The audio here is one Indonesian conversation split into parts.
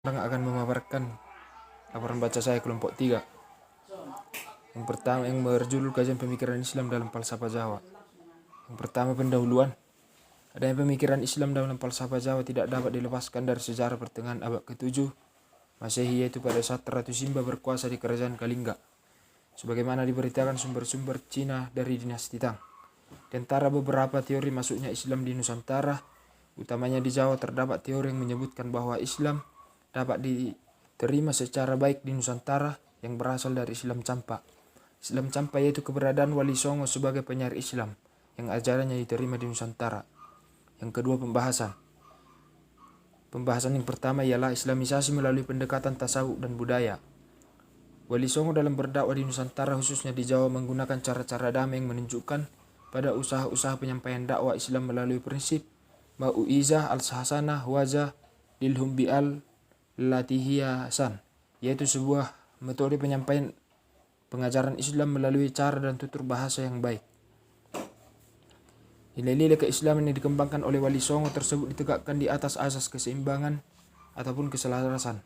Akan memaparkan laporan baca saya kelompok 3. Yang pertama, yang berjudul kajian pemikiran Islam dalam falsafah Jawa. Yang pertama, pendahuluan. Adanya pemikiran Islam dalam falsafah Jawa tidak dapat dilepaskan dari sejarah pertengahan abad ke-7 Masehi, yaitu pada saat Ratu Simba berkuasa di kerajaan Kalingga. Sebagaimana diberitakan sumber-sumber Cina dari dinasti Tang. Di antara beberapa teori masuknya Islam di Nusantara, utamanya di Jawa, terdapat teori yang menyebutkan bahwa Islam dapat diterima secara baik di Nusantara yang berasal dari Islam Campa. Islam Campa yaitu keberadaan Wali Songo sebagai penyair Islam yang ajarannya diterima di Nusantara. Yang kedua, pembahasan. Pembahasan yang pertama ialah Islamisasi melalui pendekatan tasawuf dan budaya. Wali Songo dalam berdakwah di Nusantara khususnya di Jawa menggunakan cara-cara damai yang menunjukkan pada usaha-usaha penyampaian dakwah Islam melalui prinsip mau'izah al-hasanah waza lilhum bi'al latihiyasan, yaitu sebuah metode penyampaian pengajaran Islam melalui cara dan tutur bahasa yang baik. Nilai-nilai keislaman yang dikembangkan oleh Wali Songo tersebut ditegakkan di atas asas keseimbangan ataupun keselarasan.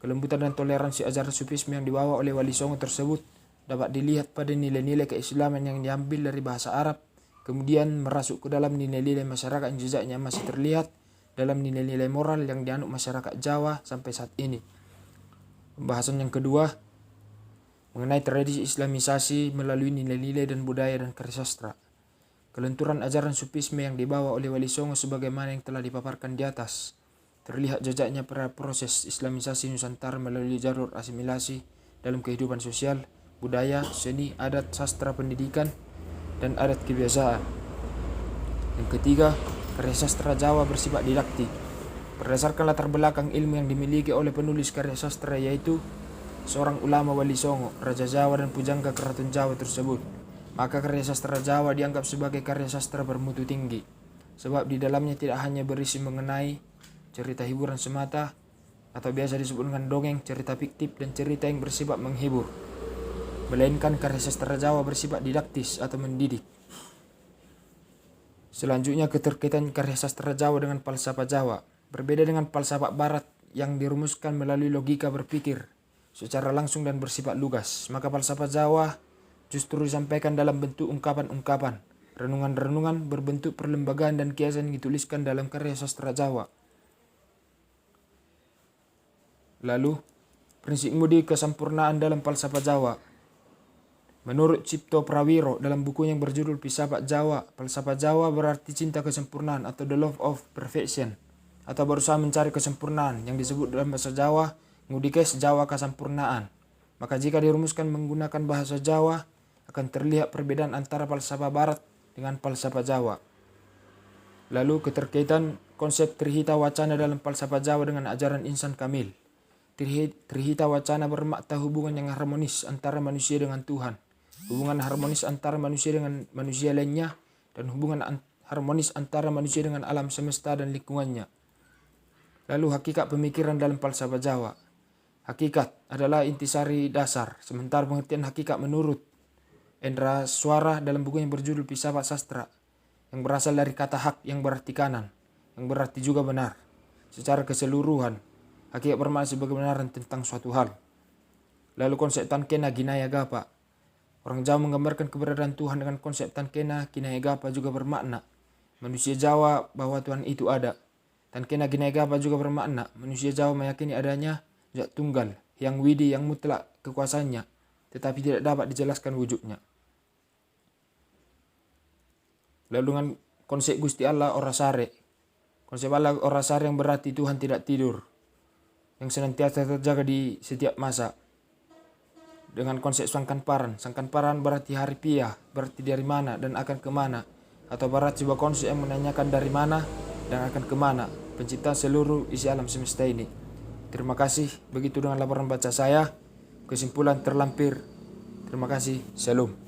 Kelembutan dan toleransi ajaran sufisme yang dibawa oleh Wali Songo tersebut dapat dilihat pada nilai-nilai keislaman yang diambil dari bahasa Arab, kemudian merasuk ke dalam nilai-nilai masyarakat yang jejaknya masih terlihat dalam nilai-nilai moral yang dianut masyarakat Jawa sampai saat ini. Pembahasan yang kedua mengenai tradisi Islamisasi melalui nilai-nilai dan budaya dan karya sastra. Kelenturan ajaran sufisme yang dibawa oleh Wali Songo sebagaimana yang telah dipaparkan di atas. Terlihat jejaknya pada proses Islamisasi Nusantara melalui jalur asimilasi dalam kehidupan sosial, budaya, seni, adat, sastra, pendidikan, dan adat kebiasaan. Yang ketiga, karya sastra Jawa bersifat didaktik. Berdasarkan latar belakang ilmu yang dimiliki oleh penulis karya sastra, yaitu seorang ulama Wali Songo, Raja Jawa dan pujangga Keraton Jawa tersebut, maka karya sastra Jawa dianggap sebagai karya sastra bermutu tinggi, sebab di dalamnya tidak hanya berisi mengenai cerita hiburan semata atau biasa disebut dengan dongeng, cerita fiktif, dan cerita yang bersifat menghibur, melainkan karya sastra Jawa bersifat didaktis atau mendidik. Selanjutnya, keterkaitan karya sastra Jawa dengan falsafah Jawa. Berbeda dengan falsafah Barat yang dirumuskan melalui logika berpikir secara langsung dan bersifat lugas, maka falsafah Jawa justru disampaikan dalam bentuk ungkapan-ungkapan, renungan-renungan berbentuk perlembagaan dan kiasan yang dituliskan dalam karya sastra Jawa. Lalu, prinsip mudi kesempurnaan dalam falsafah Jawa. Menurut Cipto Prawiro dalam buku yang berjudul Filsafat Jawa, falsafah Jawa berarti cinta kesempurnaan atau the love of perfection, atau berusaha mencari kesempurnaan yang disebut dalam bahasa Jawa ngudikes Jawa kesempurnaan. Maka jika dirumuskan menggunakan bahasa Jawa, akan terlihat perbedaan antara falsafah Barat dengan falsafah Jawa. Lalu, keterkaitan konsep Trihita Wacana dalam falsafah Jawa dengan ajaran insan kamil. Trihita Wacana bermakna hubungan yang harmonis antara manusia dengan Tuhan, hubungan harmonis antara manusia dengan manusia lainnya, dan hubungan harmonis antara manusia dengan alam semesta dan lingkungannya. Lalu, hakikat pemikiran dalam falsafah Jawa. Hakikat adalah intisari dasar, sementara pengertian hakikat menurut Endra Suara dalam buku yang berjudul Filsafat Sastra, yang berasal dari kata hak yang berarti kanan, yang berarti juga benar. Secara keseluruhan, hakikat bermakna sebagai kebenaran tentang suatu hal. Lalu, konsep Tankena Ginaya Gapa. Orang Jawa menggambarkan keberadaan Tuhan dengan konsep Tankena Ginaya Gapa juga bermakna manusia Jawa bahwa Tuhan itu ada. Tankena Ginaya Gapa juga bermakna manusia Jawa meyakini adanya Zat Tunggal yang widi yang mutlak kekuasaannya, tetapi tidak dapat dijelaskan wujudnya. Lalu dengan konsep Gusti Allah Orasare. Konsep Allah Orasare yang berarti Tuhan tidak tidur, yang senantiasa terjaga di setiap masa. Dengan konsep Sangkanparan. Sangkanparan berarti hari pia, berarti dari mana dan akan kemana. Atau berarti sebuah konsep yang menanyakan dari mana dan akan kemana, pencipta seluruh isi alam semesta ini. Terima kasih, begitu dengan laporan baca saya. Kesimpulan terlampir. Terima kasih, Shalom.